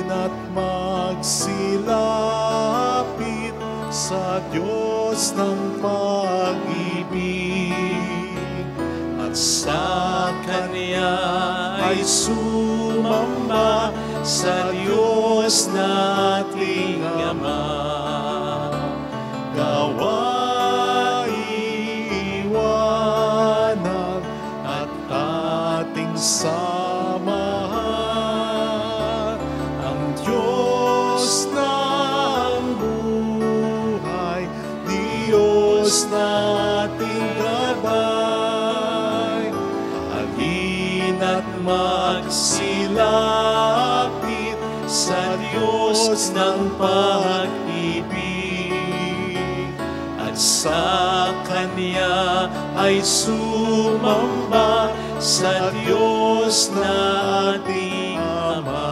At magsilapit sa Diyos ng pag-ibig, at sa Kanya ay sumamba sa Diyos nating Ama. Gawain iwanan at ating samahan ang Diyos ng buhay, Diyos nating gabay. Halina't magsilapit sa Diyos ng pag-ibig, at sa Kanya ay sumamba sa Diyos nating Ama.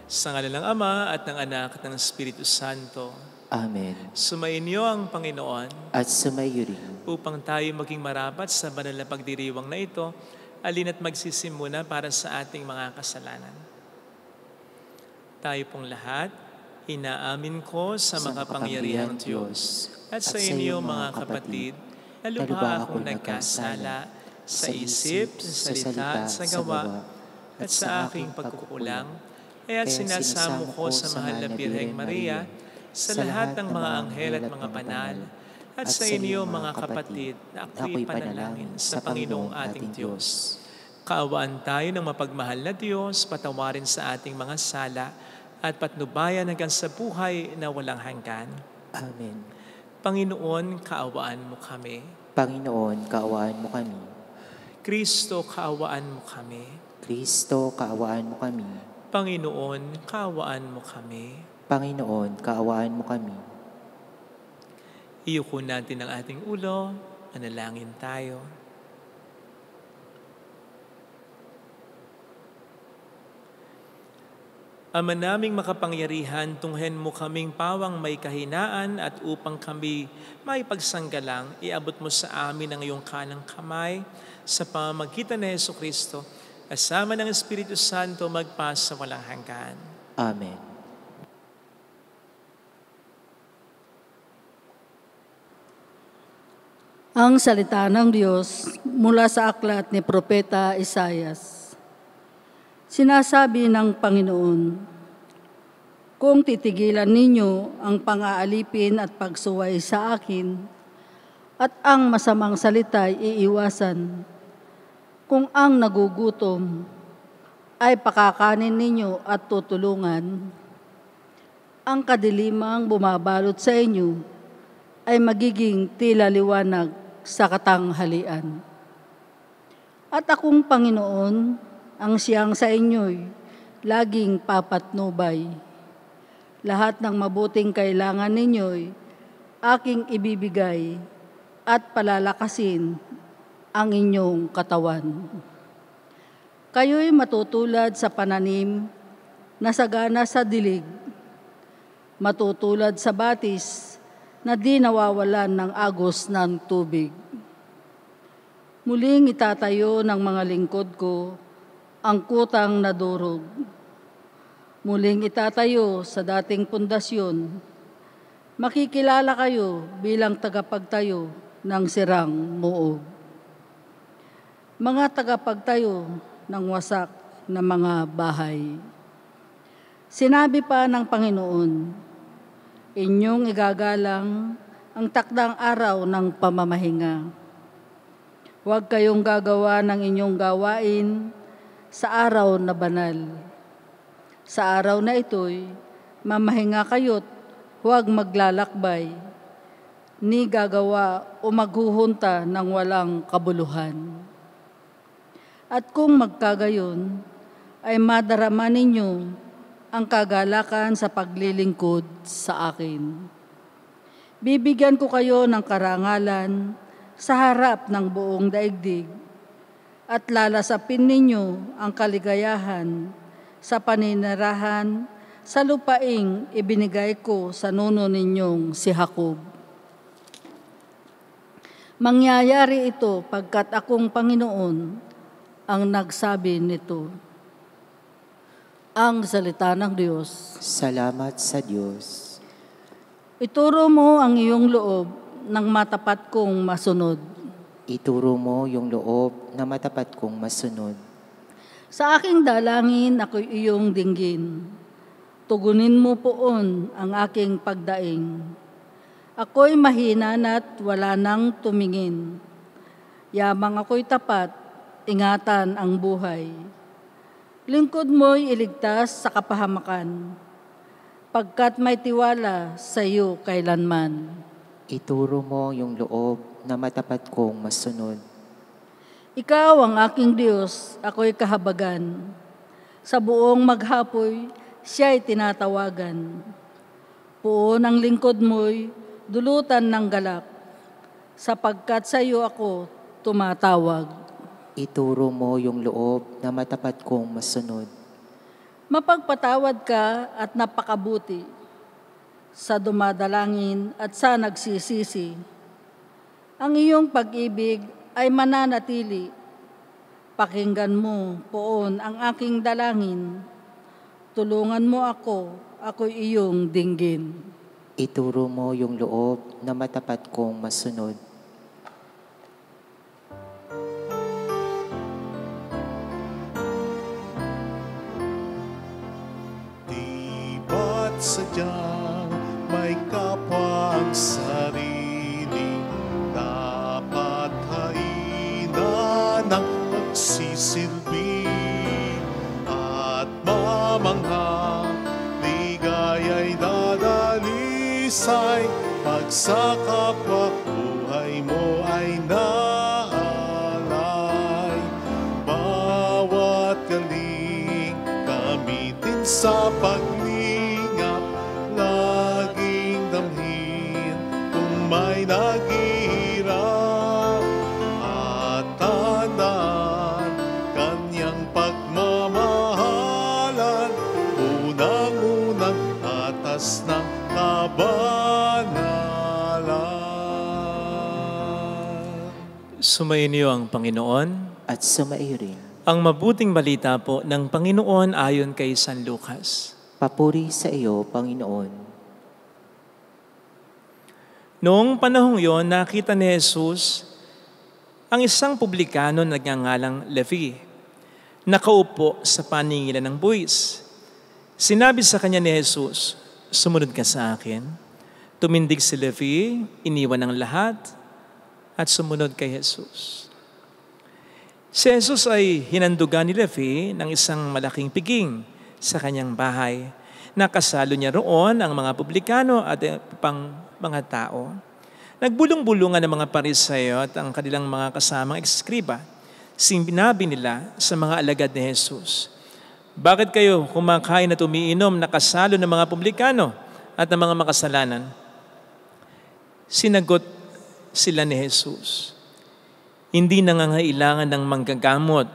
Sa ngalan ng Ama at ng Anak at ng Espiritu Santo. Amen. Sumainyo ang Panginoon At sumayo rin. upang tayo maging marapat sa banal na pagdiriwang na ito. Alina't magsisimuna para sa ating mga kasalanan. Tayo pong lahat, inaamin ko sa makapangyarihang Diyos at sa inyo mga kapatid, na lubha akong nagkasala sa isip, sa salita, sa gawa, at sa aking pagkukulang, kaya't sinasamo ko sa mahal na Birheng Maria, sa lahat ng mga anghel at mga banal, at sa inyo mga kapatid, na ako'y panalangin sa Panginoong ating Diyos. Kaawaan tayo ng mapagmahal na Diyos, patawarin sa ating mga sala, at patnubayan hanggang sa buhay na walang hanggan. Amen. Panginoon, kaawaan mo kami. Panginoon, kaawaan mo kami. Kristo, kaawaan mo kami. Kristo, kaawaan mo kami. Panginoon, kaawaan mo kami. Panginoon, kaawaan mo kami. Iyuko natin ang ating ulo, manalangin tayo. Ama naming makapangyarihan, tunghen mo kaming pawang may kahinaan at upang kami may pagsanggalang, iabot mo sa amin ang iyong kanang kamay sa pamamagitan ni Jesucristo, kasama ng Espiritu Santo magpas sa walang hanggan. Amen. Ang salita ng Diyos mula sa aklat ni Propeta Isaias. Sinasabi ng Panginoon, kung titigilan ninyo ang pang-aalipin at pagsuway sa akin, at ang masamang salita'y iiwasan, kung ang nagugutom ay pakakanin ninyo at tutulungan, ang kadilimang bumabalot sa inyo ay magiging tila liwanag sa katanghalian. At akong Panginoon, ang siyang sa inyo'y laging papatnubay. Lahat ng mabuting kailangan ninyo'y aking ibibigay at palalakasin ang inyong katawan. Kayo'y matutulad sa pananim na sagana sa dilig, matutulad sa batis na di nawawalan ng agos ng tubig. Muling itatayo ng mga lingkod ko ang kutang nadurog. Muling itatayo sa dating pundasyon. Makikilala kayo bilang tagapagtayo ng sirang muog. Mga tagapagtayo ng wasak na mga bahay. Sinabi pa ng Panginoon, inyong igagalang ang takdang araw ng pamamahinga. Huwag kayong gagawa ng inyong gawain sa araw na banal. Sa araw na ito'y mamahinga kayo't huwag maglalakbay, ni gagawa o maghuhunta ng walang kabuluhan. At kung magkagayon, ay madarama ninyo ang kagalakan sa paglilingkod sa akin. Bibigyan ko kayo ng karangalan sa harap ng buong daigdig at lalasapin ninyo ang kaligayahan sa paninirahan sa lupaing ibinigay ko sa nuno ninyong si Jacob. Mangyayari ito pagkat akong Panginoon ang nagsabi nito. Ang salita ng Diyos. Salamat sa Diyos. Ituro mo ang iyong loob ng matapat kong masunod. Ituro mo yung loob na matapat kong masunod. Sa aking dalangin ako'y iyong dinggin. Tugunin mo poon ang aking pagdaing. Ako'y mahina na't wala nang tumingin. Yamang ako'y tapat, ingatan ang buhay. Lingkod mo'y iligtas sa kapahamakan, pagkat may tiwala sa iyo kailanman. Ituro mo yung loob na matapat kong masunod. Ikaw ang aking Diyos, ako'y kahabagan. Sa buong maghapoy, siya'y tinatawagan. Puon ang lingkod mo'y dulutan ng galak, sapagkat sa iyo ako tumatawag. Ituro mo yung loob na matapat kong masunod. Mapagpatawad ka at napakabuti sa dumadalangin at sa nagsisisi. Ang iyong pag-ibig ay mananatili. Pakinggan mo poon ang aking dalangin. Tulungan mo ako, ako'y iyong dinggin. Ituro mo yung loob na matapat kong masunod. Sadyang may kapwa ang sarili, dapat hainan ng pagsisilbi at mamangha, ligaya'y dadalisay, pag sa kapwa buhay mo ay naalay. Bawat galing gamitin sa laging damhin kung may naghihirap at tandaan kanyang pagmamahalan, unang-unang atas ng kabanalan. Sumayin niyo ang Panginoon. At sumaiyo rin. Ang mabuting balita po ng Panginoon ayon kay San Lucas. Papuri sa iyo, Panginoon. Noong panahong yon, nakita ni Jesus ang isang publikano na nagngangalang Levi, nakaupo sa paningilan ng buwis. Sinabi sa kanya ni Jesus, sumunod ka sa akin. Tumindig si Levi, iniwan ang lahat, at sumunod kay Jesus. Si Jesus ay hinandugan ni Levi ng isang malaking piging sa kanyang bahay. Nakasalo niya roon ang mga publikano at pang mga tao. Nagbulong-bulungan ang mga Pariseo at ang kanilang mga kasamang eskriba. Sinabi nila sa mga alagad ni Jesus, bakit kayo kumakain at umiinom nakasalo ng mga publikano at ng mga makasalanan? Sinagot sila ni Jesus, hindi nangangailangan ng manggagamot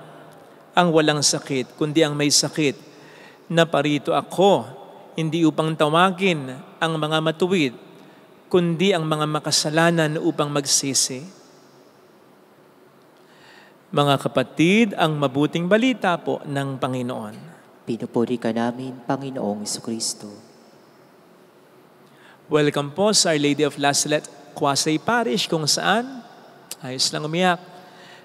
ang walang sakit, kundi ang may sakit. Naparito ako, hindi upang tawagin ang mga matuwid, kundi ang mga makasalanan upang magsisi. Mga kapatid, ang mabuting balita po ng Panginoon. Pinupuri ka namin, Panginoong Jesucristo. Welcome po sa Our Lady of Lasalet, Quasay Parish, kung saan ayos lang umiyak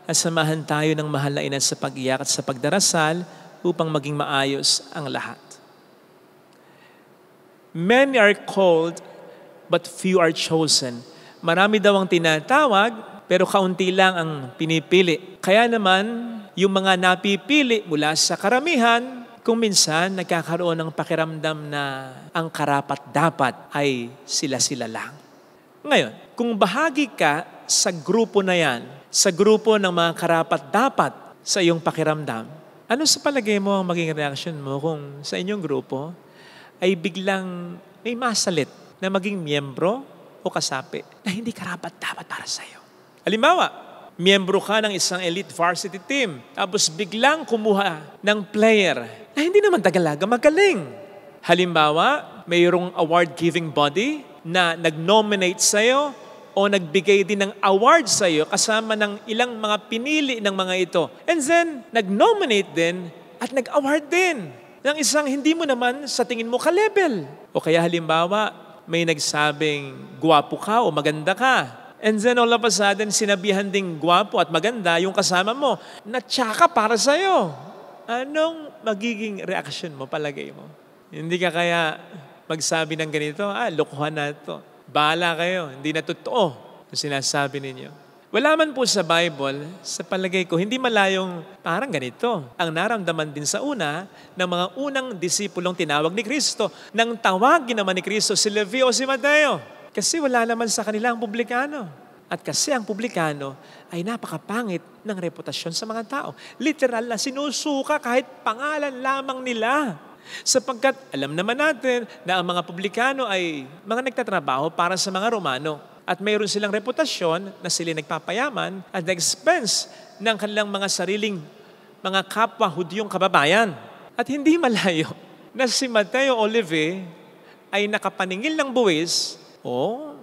at samahan tayo ng mahal na ina sa pag-iyak at sa pagdarasal upang maging maayos ang lahat. Many are called, but few are chosen. Marami daw ang tinatawag, pero kaunti lang ang pinipili. Kaya naman, yung mga napipili mula sa karamihan, kung minsan nagkakaroon ng pakiramdam na ang karapat-dapat ay sila-sila lang. Ngayon, kung bahagi ka sa grupo na yan, sa grupo ng mga karapat-dapat sa iyong pakiramdam, ano sa palagay mo ang maging reaction mo kung sa inyong grupo ay biglang may masalit na maging miyembro o kasapi na hindi karapat-dapat para sa iyo? Halimbawa, miyembro ka ng isang elite varsity team, tapos biglang kumuha ng player na hindi naman tagalaga magaling. Halimbawa, mayroong award-giving body na nag-nominate sa iyo o nagbigay din ng award sa iyo kasama ng ilang mga pinili ng mga ito. And then, nag-nominate din at nag-award din ng isang hindi mo naman sa tingin mo ka-level. O kaya halimbawa, may nagsabing gwapo ka o maganda ka. And then all of a sudden, sinabihan ding gwapo at maganda yung kasama mo na tsaka para sa'yo. Anong magiging reaction mo, palagay mo? Hindi ka kaya magsabi ng ganito, lokohan na ito. Bahala kayo, hindi na totoo yung sinasabi ninyo. Wala man po sa Bible, sa palagay ko, hindi malayong parang ganito. Ang naramdaman din sa una ng mga unang disipulong tinawag ni Kristo, nang tawagin naman ni Kristo si Levi o si Mateo. Kasi wala naman sa kanila ang publikano. At kasi ang publikano ay napakapangit ng reputasyon sa mga tao. Literal na sinusuka kahit pangalan lamang nila. Sapagkat alam naman natin na ang mga publikano ay mga nagtatrabaho para sa mga Romano. At mayroon silang reputasyon na sila nagpapayaman at expense ng kanilang mga sariling mga kapwa Hudyong kababayan. At hindi malayo na si Mateo o Levi ay nakapaningil ng buwis o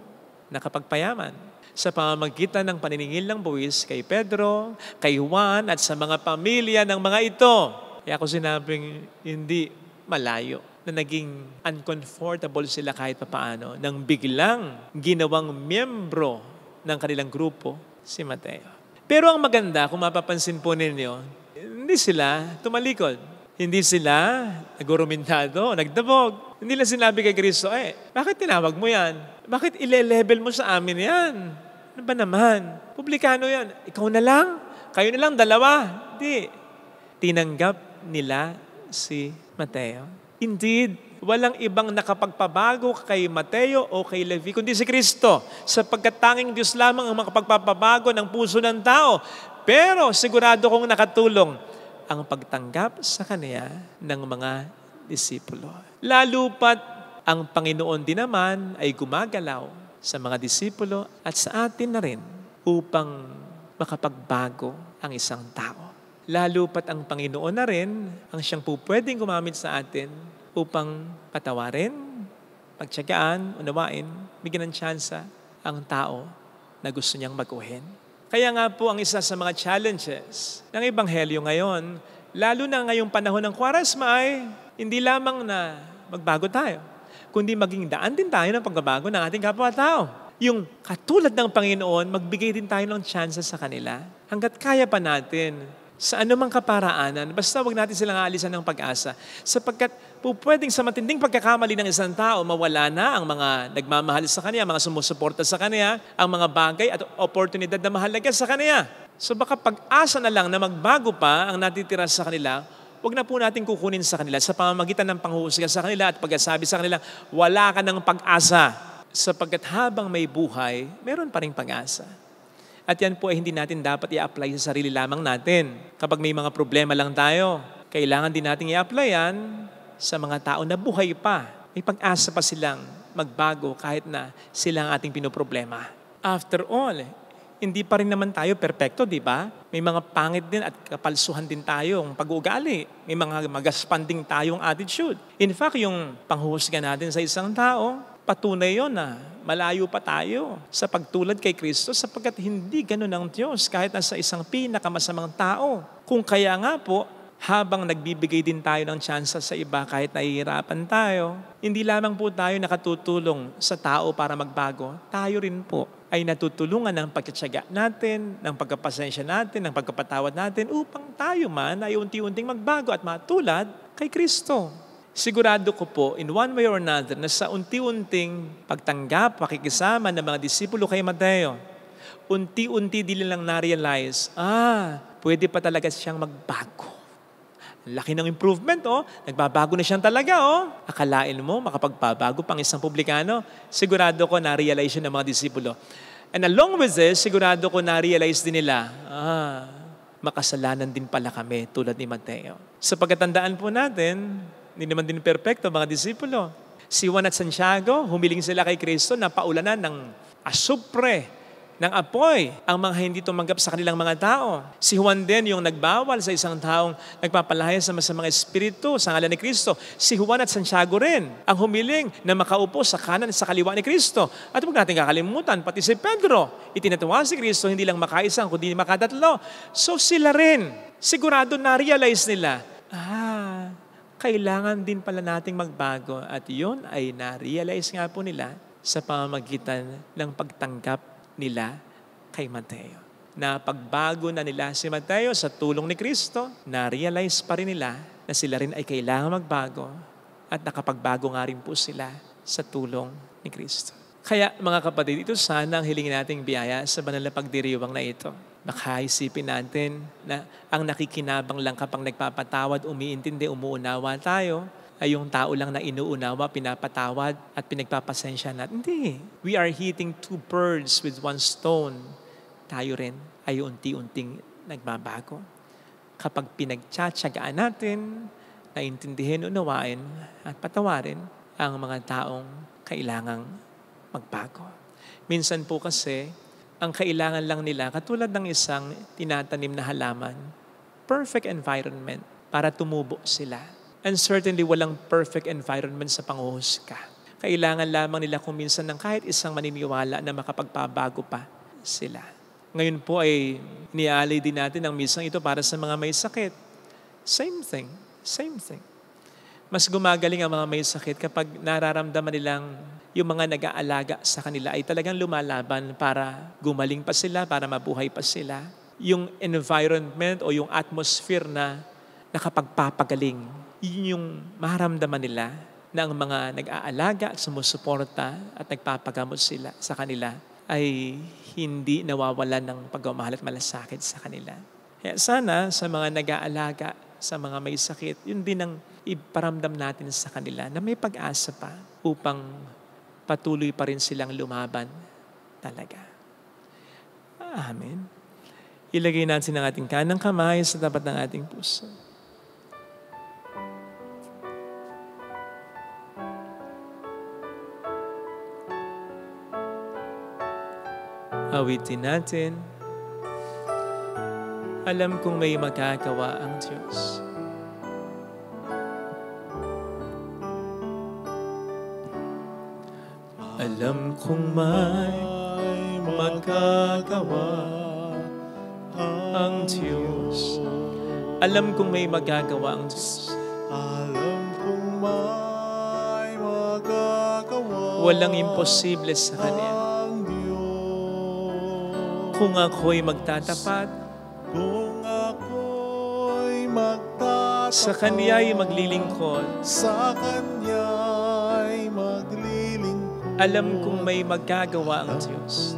nakapagpayaman sa pamamagitan ng paniningil ng buwis kay Pedro, kay Juan at sa mga pamilya ng mga ito. Kaya ako sinabing hindi malayo na naging uncomfortable sila kahit papaano nang biglang ginawang miyembro ng kanilang grupo si Mateo. Pero ang maganda, kung mapapansin po ninyo, hindi sila tumalikod. Hindi sila nagurumintado, nagdabog. Hindi lang sinabi kay Kristo, bakit tinawag mo yan? Bakit ile-level mo sa amin yan? Ano ba naman? Publikano yan. Ikaw na lang? Kayo na lang, dalawa? Hindi. Tinanggap nila si Mateo. Indeed, walang ibang nakapagpabago kay Mateo o kay Levi, kundi si Kristo. Sapagkat tanging Diyos lamang ang makapagpapabago ng puso ng tao. Pero sigurado kong nakatulong ang pagtanggap sa Kanya ng mga disipulo. Lalo pat ang Panginoon din naman ay gumagalaw sa mga disipulo at sa atin na rin upang makapagbago ang isang tao. Lalo pat ang Panginoon na rin ang siyang pwedeng gumamit sa atin upang patawarin, pagtiyagaan, unawain, bigyan ng tsansa ang tao na gusto niyang baguhin. Kaya nga po ang isa sa mga challenges ng Ebanghelyo ngayon, lalo na ngayong panahon ng Kwaresma ay hindi lamang na magbago tayo, kundi maging daan din tayo ng pagbabago ng ating kapwa-tao. Yung katulad ng Panginoon, magbigay din tayo ng tsansa sa kanila hanggat kaya pa natin sa anumang kaparaanan, basta wag natin silang aalisan ng pag-asa. Sapagkat pwedeng sa matinding pagkakamali ng isang tao, mawala na ang mga nagmamahal sa kanya, mga sumusuporta sa kanya, ang mga bagay at oportunidad na mahalaga sa kanya. So baka pag-asa na lang na magbago pa ang natitira sa kanila, wag na po natin kukunin sa kanila sa pamamagitan ng panghuhusga sa kanila at pagsasabi sa kanila, wala ka ng pag-asa. Sapagkat habang may buhay, meron pa ring pag-asa. At yan po ay hindi natin dapat i-apply sa sarili lamang natin. Kapag may mga problema lang tayo, kailangan din natin i-apply yan sa mga tao na buhay pa. May pag-asa pa silang magbago kahit na sila ang ating pinoproblema. After all, hindi pa rin naman tayo perpekto, di ba? May mga pangit din at kapalsuhan din tayong pag-uugali. May mga magaspanding tayong attitude. In fact, yung panghuhusga natin sa isang tao, patunay yun na malayo pa tayo sa pagtulad kay Kristo sapagkat hindi ganun ang Diyos kahit nasa isang pinakamasamang tao. Kung kaya nga po, habang nagbibigay din tayo ng tsansa sa iba kahit nahihirapan tayo, hindi lamang po tayo nakatutulong sa tao para magbago, tayo rin po ay natutulungan ng pagtsatsaga natin, ng pagkapasensya natin, ng pagkapatawad natin upang tayo man ay unti-unting magbago at matulad kay Kristo. Sigurado ko po, in one way or another, na sa unti-unting pagtanggap, pakikisama ng mga disipulo kay Mateo, unti-unti din lang na-realize, pwede pa talaga siyang magbago. Laki ng improvement, Nagbabago na siyang talaga, Akalain mo, makapagbabago pang isang publikano. Sigurado ko na-realize yun ng mga disipulo. And along with this, sigurado ko na-realize din nila, makasalanan din pala kami tulad ni Mateo. Sa pagkatandaan po natin, hindi naman din perpekto mga disipulo. Si Juan at Santiago, humiling sila kay Kristo na paulanan ng asupre, ng apoy, ang mga hindi tumanggap sa kanilang mga tao. Si Juan din yung nagbawal sa isang taong nagpapalaya sa masamang espiritu sa ngalan ni Kristo. Si Juan at Santiago rin ang humiling na makaupo sa kanan sa kaliwa ni Kristo. At huwag natin kakalimutan, pati si Pedro, itinatuwa si Kristo, hindi lang makaisang, kundi makatatlo. So sila rin, sigurado na-realize nila, kailangan din pala nating magbago. At yun ay na-realize nga po nila sa pamamagitan ng pagtanggap nila kay Mateo. Na pagbago na nila si Mateo sa tulong ni Kristo, na-realize pa rin nila na sila rin ay kailangan magbago at nakapagbago nga rin po sila sa tulong ni Kristo. Kaya mga kapatid, ito sana ang hilingin nating biyaya sa banal na pagdiriwang na ito. Baka isipin natin na ang nakikinabang lang kapag nagpapatawad, umiintindi, umuunawa tayo, ay yung tao lang na inuunawa, pinapatawad at pinagpapasensya natin. Hindi. We are hitting two birds with one stone. Tayo rin ay unti-unting nagbabago. Kapag pinagtsatsagaan natin, naintindihin, unawain at patawarin ang mga taong kailangang magbago. Minsan po kasi, ang kailangan lang nila, katulad ng isang tinatanim na halaman, perfect environment para tumubo sila. And certainly, walang perfect environment sa panghuhusga. Kailangan lamang nila kung minsan ng kahit isang maniniwala na makapagpabago pa sila. Ngayon po ay nialay din natin ang misang ito para sa mga may sakit. Same thing. Mas gumagaling ang mga may sakit kapag nararamdaman nilang yung mga nag-aalaga sa kanila ay talagang lumalaban para gumaling pa sila, para mabuhay pa sila. Yung environment o yung atmosphere na nakapagpapagaling, yun yung maramdaman nila na ang mga nag-aalaga at sumusuporta at nagpapagamot sila sa kanila ay hindi nawawalan ng pagmamahal at malasakit sa kanila. Kaya sana sa mga nag-aalaga, sa mga may sakit, yun din ang iparamdam natin sa kanila na may pag-asa pa upang patuloy pa rin silang lumaban talaga. Amen. Ilagay natin ang ating kanang kamay sa tapat ng ating puso. Awitin natin. Alam kong may magagawa ang Diyos. Alam kong may magagawa ang Diyos. Alam kong may magagawa ang Diyos. Alam kong may magagawa Walang imposible sa Kanya. Kung ako'y magtatapat, sa Kanya'y maglilingkod, alam kong may magagawa ang Diyos.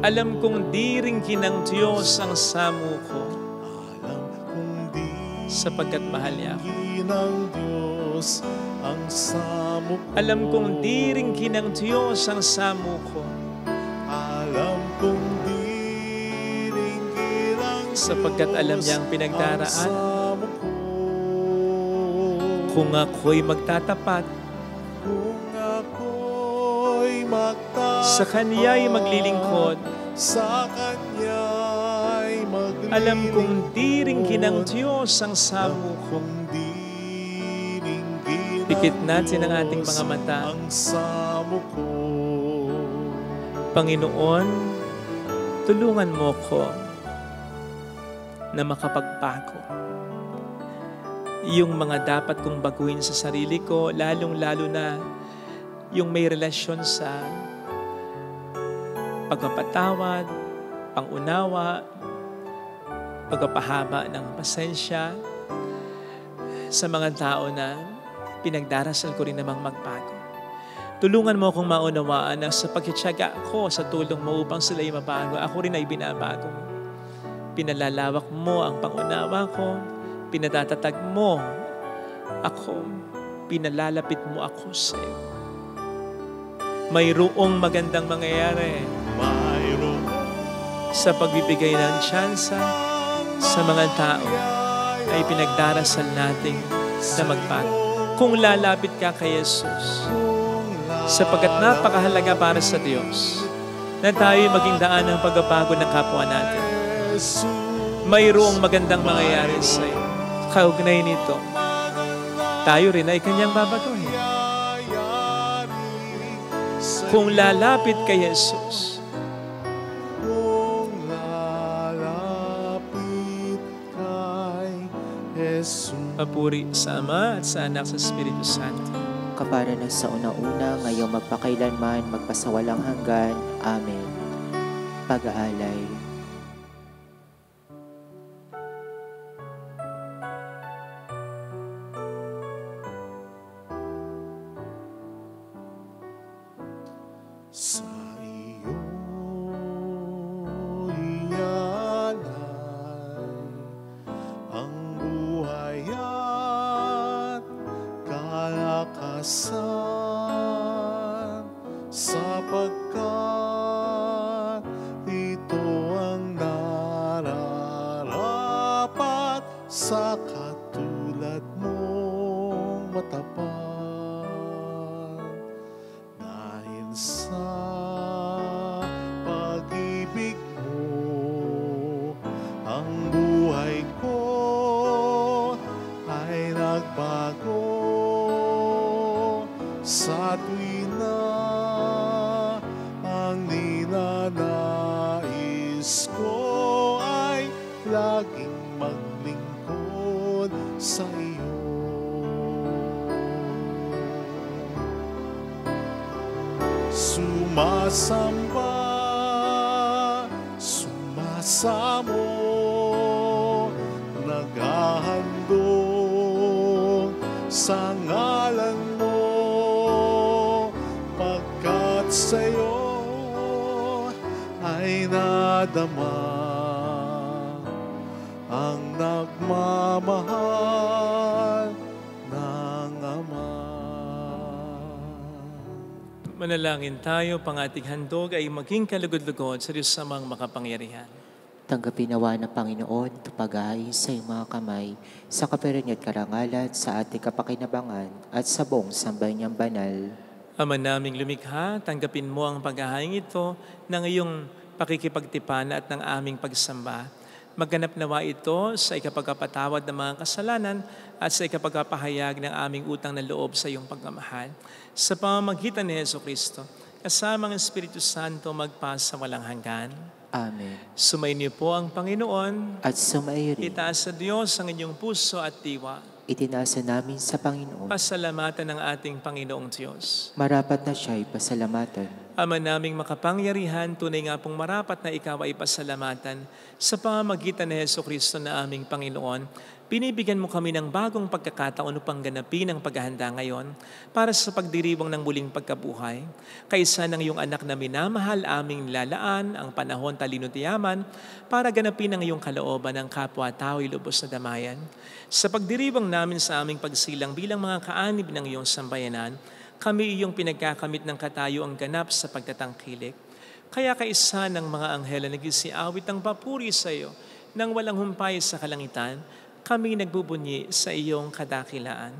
Alam kong di ringkin ng Diyos ang samo ko, sapagkat mahal niya ako. Alam kong di ringkin ng Diyos ang samo ko, sapagkat alam niya ang pinagdaraan. Kung ako'y magtatapat, sa Kanya'y maglilingkod, alam kong di ringkin ng Diyos ang samo ko. Pikit natin ang ating mga mata. Panginoon, tulungan mo ko na makapagbago. Yung mga dapat kong baguhin sa sarili ko, lalong-lalo na yung may relasyon sa pagpapatawad, pangunawa, pagpapahaba ng pasensya sa mga tao na pinagdarasal ko rin namang magbago. Tulungan mo akong maunawaan na sa pagtitiyaga ko sa tulong mo upang sila'y mabago, ako rin ay binabago. Pinalalawak mo ang pangunawa ko, pinatatatag mo ako, pinalalapit mo ako sa iyo. Mayroong magandang mangyayari sa pagbibigay ng tsansa sa mga tao ay pinagdarasal natin na magbago. Kung lalapit ka kay Jesus, sapagkat napakahalaga para sa Diyos na tayo maging daan ng pagbabago ng kapwa natin. Mayroong magandang mangyayari sa iyo. Kaugnay nito, tayo rin ay kanyang babaguhin. Kung lalapit kay Jesus, papuri sa Ama at sa Anak sa Espiritu Santo. Kapara na sa una-una, ngayong magpakailanman, magpasawalang hanggan. Amen. Pag-aalay. Sa iyo ialay ang buhay at kalakasan, sapagkat ito ang nararapat sa katulad mong matapat. Dahil sa pag-ibig mo, ang buhay ko ay nagbago. Sa tuwina ang ninanais ko ay laging maglingkod sa iyo. Sumasamba, sumasamo, naghahandog sa ngalan mo, pagkat sa'yo ay nadama ang nagmamahal ng Ama. Manalangin tayo, pang ating handog ay maging kalugod-lugod sa Diyos samang makapangyarihan. Tanggapin nawa ng Panginoon ito pag-aay sa iyong mga kamay, sa kapiran at karangalan, sa ating kapakinabangan, at sa buong sambayan niyang banal. Ama naming lumikha, tanggapin mo ang pag-ahaing ito ng iyong pakikipagtipan at ng aming pagsamba. Magganap nawa ito sa ikapagpapatawad ng mga kasalanan at sa ikapagpapahayag ng aming utang na loob sa iyong pagmamahal. Sa pamamagitan ni Jesucristo, kasama ang Espiritu Santo magpasa walang hanggan. Amen. Sumayin niyo po ang Panginoon. At sumayo rin, Itaas sa Diyos ang inyong puso at diwa. itinasa namin sa Panginoon. Pasalamatan ng ating Panginoong Diyos. Marapat na siya'y pasalamatan. Ama naming makapangyarihan, tunay nga pong marapat na ikaw ay pasalamatan sa pamamagitan ni Jesucristo na aming Panginoon. Binibigyan mo kami ng bagong pagkakataon upang ganapin ang paghahanda ngayon para sa pagdiriwang ng muling pagkabuhay. Kaysa ng iyong anak na minamahal, aming lalaan ang panahon, talino at yaman para ganapin ang iyong kalooban ng kapwa-tao'y lubos na damayan. Sa pagdiriwang namin sa aming pagsilang bilang mga kaanib ng iyong sambayanan, kami iyong pinagkakamit ng katayo ang ganap sa pagtatangkilik. Kaya kaisa ng mga anghel na nagsiawit ang papuri sa iyo nang walang humpay sa kalangitan, kami nagbubunyi sa iyong kadakilaan.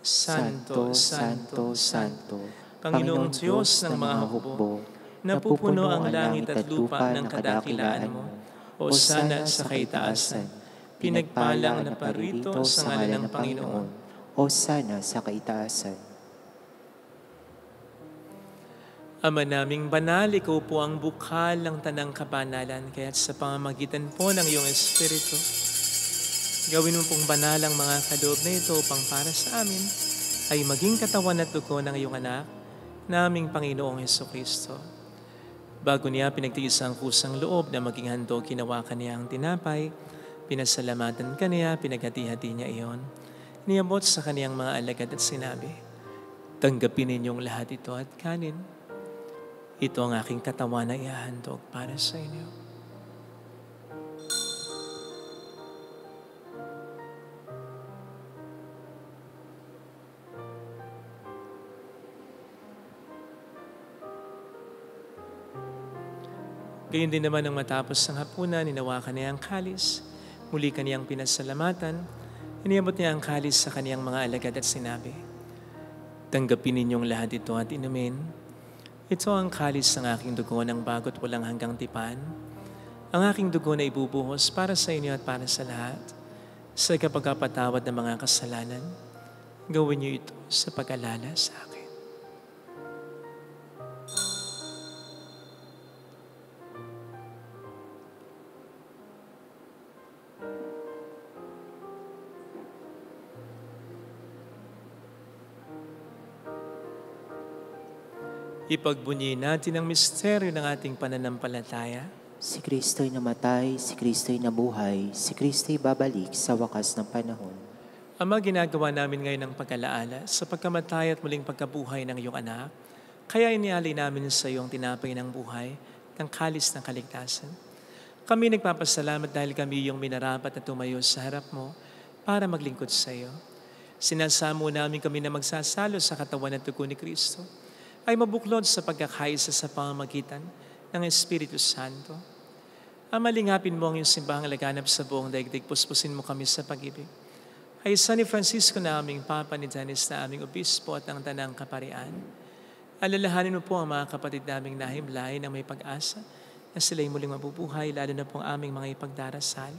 Santo, Santo, Santo, Panginoong Diyos ng mga hukbo, napupuno ang langit at lupa ng kadakilaan mo. Hosana sa kaitaasan, pinagpalang na parito sa ngalan ng Panginoon. Hosana sa kaitaasan. Ama naming banal, ikaw po ang bukal ng tanang kabanalan, kaya't sa pamamagitan po ng iyong Espiritu, gawin mo pong banal ang mga kaloob na ito upang para sa amin ay maging katawan at dugo ng iyong anak, naming Panginoong Hesukristo. Bago niya pinagtiis ang kusang loob na maging handog, kinawakan niya ang tinapay, pinasalamatan kaniya, pinaghati-hati niya iyon, niabot sa kaniyang mga alagad at sinabi, tanggapin ninyong lahat ito at kanin. Ito ang aking katawan na ihahandog para sa inyo. Gayun din naman nang matapos ang hapunan, ninawakan niya ang kalis, muli kaniyang pinasalamatan, iniabot niya ang kalis sa kaniyang mga alagad at sinabi, tanggapin ninyong lahat ito at inumin. Ito ang kalis ng aking dugo ng bago't walang hanggang tipan. Ang aking dugo na ibubuhos para sa inyo at para sa lahat. Sa kapagpatawad ng mga kasalanan, gawin niyo ito sa pag-alala sa akin. Ipagbunyi natin ang misteryo ng ating pananampalataya. Si Kristo'y namatay, si Kristo'y nabuhay, si Kristo'y babalik sa wakas ng panahon. Ama, ginagawa namin ngayon ang pag-alaala sa pagkamatay at muling pagkabuhay ng iyong anak. Kaya inialay namin sa iyong tinapay ng buhay, ng kalis ng kaligtasan. Kami nagpapasalamat dahil kami yung minarapat na tumayo sa harap mo para maglingkod sa iyo. Sinasamo namin kami na magsasalo sa katawan at dugo ni Kristo ay mabuklod sa pagkakaisa sa pamamagitan ng Espiritu Santo. Ama, lingapin mo ang iyong simbahang laganap sa buong daigdig, puspusin mo kami sa pag-ibig. Ay San Francisco na aming Papa, ni Dennis na aming Obispo at ang Tanang Kaparian. Alalahanin mo po ang mga kapatid naming nahimlay na may pag-asa na sila'y muling mabubuhay, lalo na po ang aming mga ipagdarasal.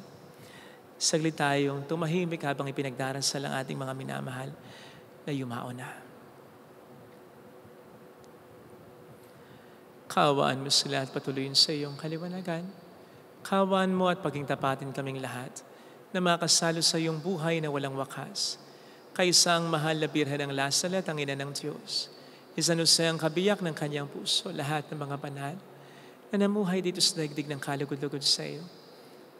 Saglit tayong tumahimik habang ipinagdarasal ang ating mga minamahal na yumao na. Kaawaan mo sila at patuloyin sa iyong kaliwanagan. Kaawaan mo at paging tapatin kaming lahat na makasalo sa iyong buhay na walang wakas. Kaysa ang mahal na birhen ng Lasalet, ang ina ng Diyos. San Jose ang kabiyak ng kanyang puso, lahat ng mga banal na namuhay dito sa daigdig ng kalugod-lugod sa iyo.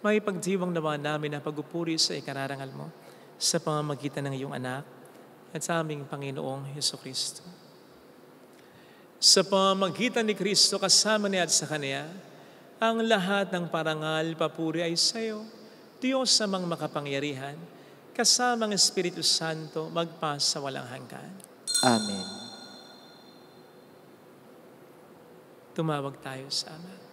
May pagdiwang nawa namin na pagupuri sa ikararangal mo sa pamamagitan ng iyong anak at sa aming Panginoong Hesukristo. Sa pamamagitan ni Kristo kasama niya at sa Kanya, ang lahat ng parangal, papuri ay sa iyo, Diyos amang makapangyarihan, kasama ang Espiritu Santo, magpa sa walang hanggan. Amen. Tumawag tayo sa Ama.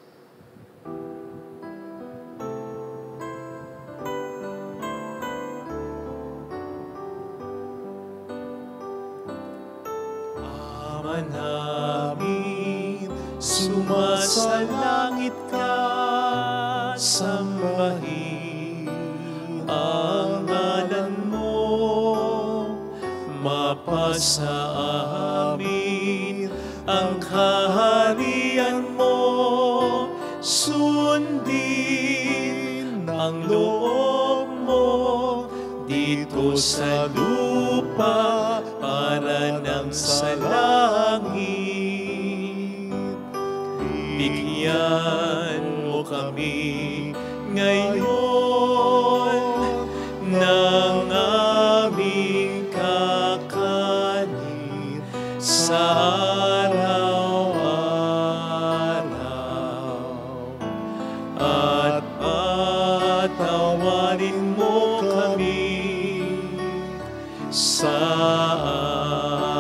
Ama namin, sumasalangit ka, sambahin ang ngalan mo, mapasa amin ang kaharian mo, sundin ang loob mo dito sa lupa para nang sa langit. Bigyan mo kami ngayon ng aming kakanin sa araw-araw, at patawarin mo kami sa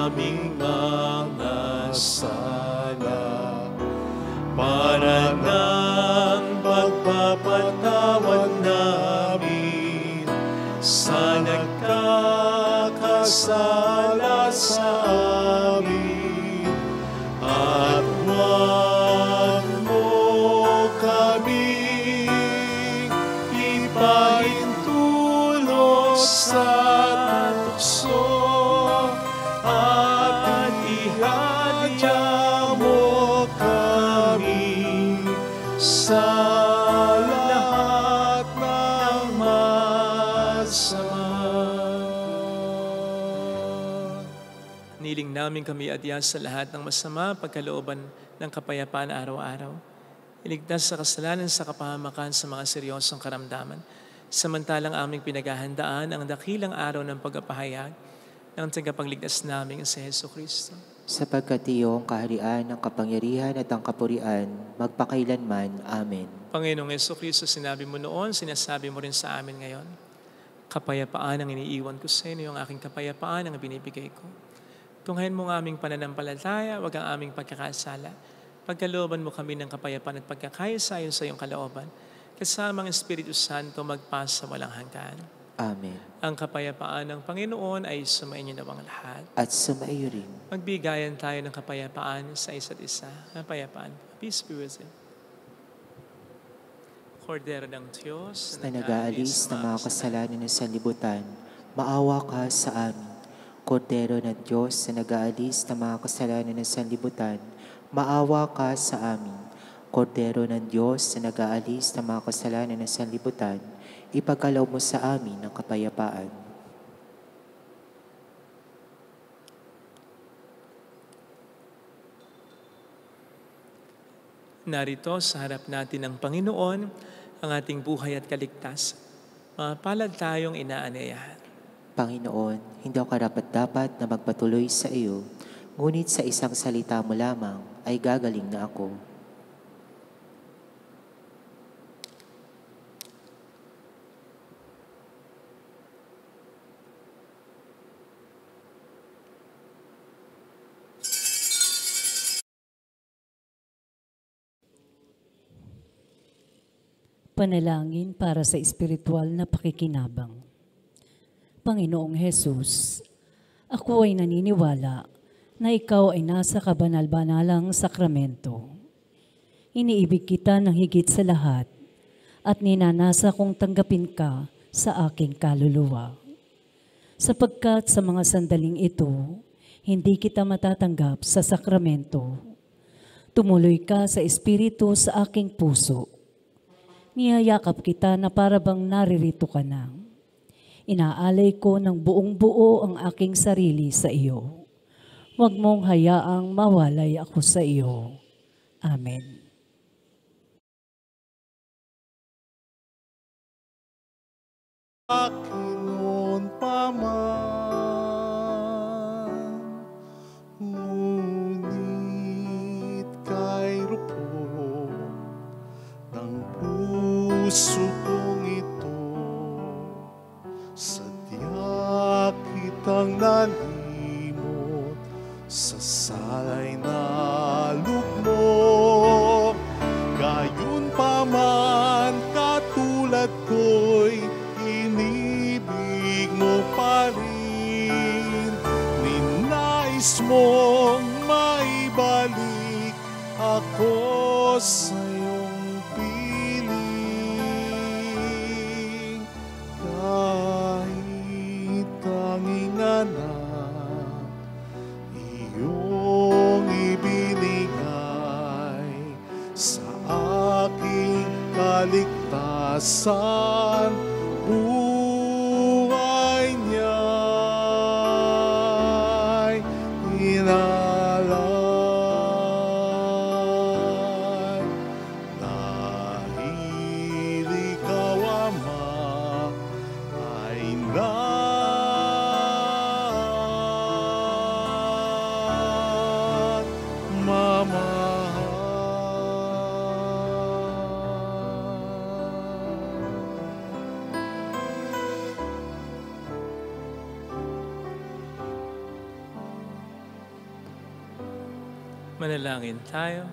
aming mga sala, para ng pagpapatawad namin sa nagkakasala sa amin, at huwag mo kami ipahintulot sa tukso namin kami adyas sa lahat ng masama pagkalooban ng kapayapaan araw-araw. Iligtas sa kasalanan sa kapahamakan sa mga seryosong karamdaman. Samantalang aming pinaghahandaan ang dakilang araw ng pagpapahayag ng tagapagligtas namin si Hesus Kristo. Sapagkat iyong kaharian, ang kapangyarihan at ang kapurian, magpakailanman. Amen. Panginoong Hesus Kristo, sinabi mo noon, sinasabi mo rin sa amin ngayon. Kapayapaan ang iniiwan ko sa inyo, ang aking kapayapaan ang binibigay ko. Tunghayin mo ang aming pananampalataya, wag ang aming pagkakasala. Pagkalooban mo kami ng kapayapaan at pagkakaisa ayon sa iyong kalooban. Kasama ang Espiritu Santo magpasa walang hanggan. Amen. Ang kapayapaan ng Panginoon ay sumainyo nawang lahat. At sumaiyo rin. Magbigayan tayo ng kapayapaan sa isa't isa. Kapayapaan. Peace be with you. Kordero ng Diyos Na nag-aalis ng mga kasalanan ng sanlibutan, maawa ka sa amin. Kordero ng Diyos na nag-aalis ng mga kasalanan ng sanlibutan, maawa ka sa amin. Kordero ng Diyos na nag-aalis ng mga kasalanan ng sanlibutan, ipagkaloob mo sa amin ng kapayapaan. Narito sa harap natin ng Panginoon ang ating buhay at kaligtasan. Mapalad tayong inaanyayahan. Panginoon, hindi ako karapat-dapat na magpatuloy sa iyo, ngunit sa isang salita mo lamang ay gagaling na ako. Panalangin para sa espiritual na pakikinabang. Panginoong Hesus, ako ay naniniwala na ikaw ay nasa kabanal-banalang sakramento. Iniibig kita ng higit sa lahat at ninanasa kong tanggapin ka sa aking kaluluwa. Sapagkat sa mga sandaling ito, hindi kita matatanggap sa sakramento. Tumuloy ka sa espiritu sa aking puso. Niyayakap kita na parabang naririto ka na. Inaalay ko ng buong buo ang aking sarili sa iyo. Huwag mong hayaang mawalay ako sa iyo. Amen. Akin noon pa man, ngunit kay rupok ng puso kong ito, sadya kitang nalimot sa salay na lugmok. Gayon pa man katulad ko'y inibig mo pa rin, ninais mong maibalik ako sa iyong piling. Kahit tanging anak iyong ibinigay sa aking kaligtasan, buhay niya'y inalay. Dahil ikaw, Ama, ay Manalangin tayo.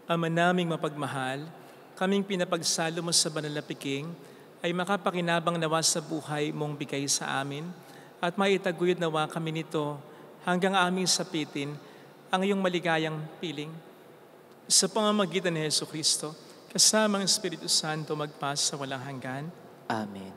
Ama naming mapagmahal, kaming pinapagsalo mo sa banal na piking, ay makapakinabang nawa sa buhay mong bigay sa amin at maitaguyod nawa kami nito hanggang aming sapitin ang iyong maligayang piling. Sa pamamagitan ni Hesus Kristo, kasama ang Espiritu Santo magpasa walang hanggan. Amen.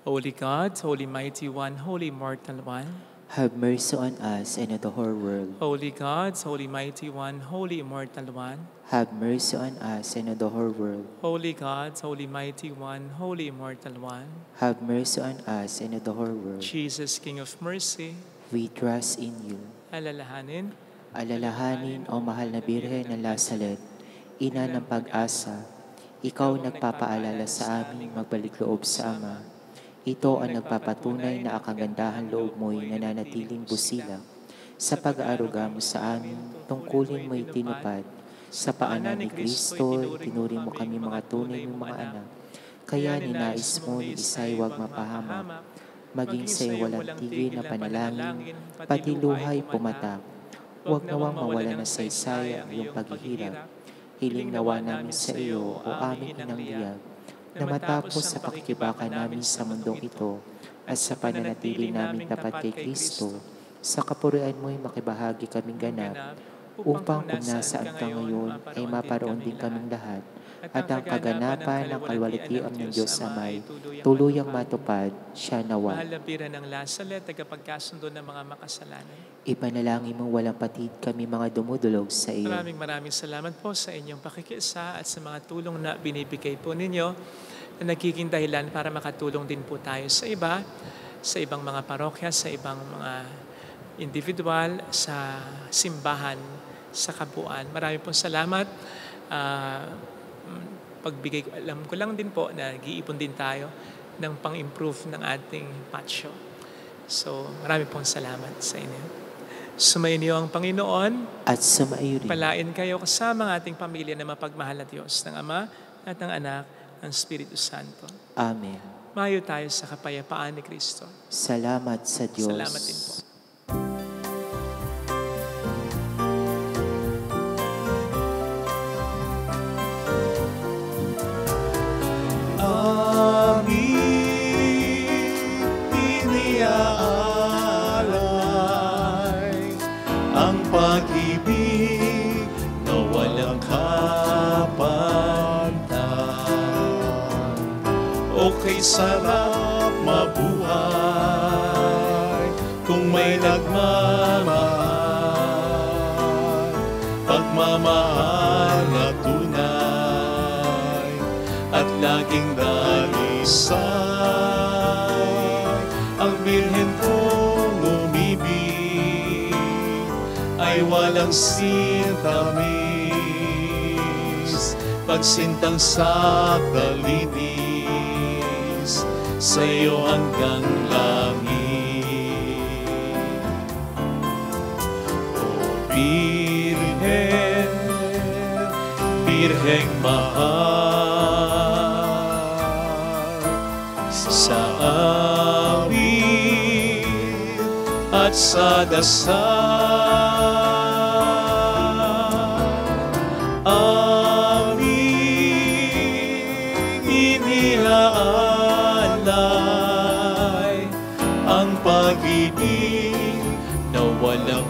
Holy God, Holy Mighty One, Holy Immortal One, Have mercy on us and on the whole world. Holy God, Holy Mighty One, Holy Immortal One, Have mercy on us and on the whole world. Holy God, Holy Mighty One, Holy Immortal One, Have mercy on us and on the whole world. Jesus, King of Mercy, We trust in you. alalahanin, Alalahanin, O mahal na Birhen ng Lazaret, ina ng pag-asa, ikaw nagpapaalala sa amin magbalik loob sa Ama. Ito ang nagpapatunay na ang kagandahan loob mo'y nananatiling busilak. Sa pag-aaruga mo sa amin, tungkulin mo'y tinupad. Sa paanan ni Kristo, tinuring mo kami mga tunay mong mga anak. Kaya ninais mo ni isa'y huwag mapahamak. Maging sa'y walang tigil na panalangin, pati luhay pumatak. Huwag nawang mawala na saysay ang iyong paghihirap. Hiling nawa namin sa iyo, o aming inang biyag, na matapos sa pakikibaka namin sa mundong ito at sa pananatili namin tapat kay Kristo, sa kapurian mo'y makibahagi kaming ganap, upang kung nasaan ka ngayon ay maparoon din kaming lahat, at ang kaganapan ng kalwalatian ng Diyos Amay tuluyang matupad, siya nawa. mahal na Birhen ng Lazaret, tagapagkasundo ng mga makasalanan. Ipanalangin mo walang patid kami mga dumudulog sa iyo. Maraming salamat po sa inyong pakikiisa at sa mga tulong na binibigay po ninyo na nagiging dahilan para makatulong din po tayo sa iba, sa ibang mga parokya, sa ibang mga individual, sa simbahan, sa kabuuan. Maraming pong salamat. Pagbigay ko, alam ko lang din po na nag-iipon din tayo ng pang-improve ng ating patio. So, maraming pong salamat sa inyo. Sumainyo ang Panginoon. At sumaiyo rin. Palain kayo kasama ng ating pamilya na mapagmahal na Diyos, ng Ama at ng Anak, ng Espiritu Santo. Amen. Mayo tayo sa kapayapaan ni Kristo. Salamat sa Diyos. Salamat din po. Pag-ibig na walang kapantay. Okay, sarap mabuhay kung may nagmamahal. Pagmamahal na tunay at laging dalisay. Ang Birhen kong umibig ay walang sintamis, pagsintang sa kalinis, sa iyo hanggang langit. O Birhen, Birheng mahal, sa awit at sa dasal, ang pag-ibig na walang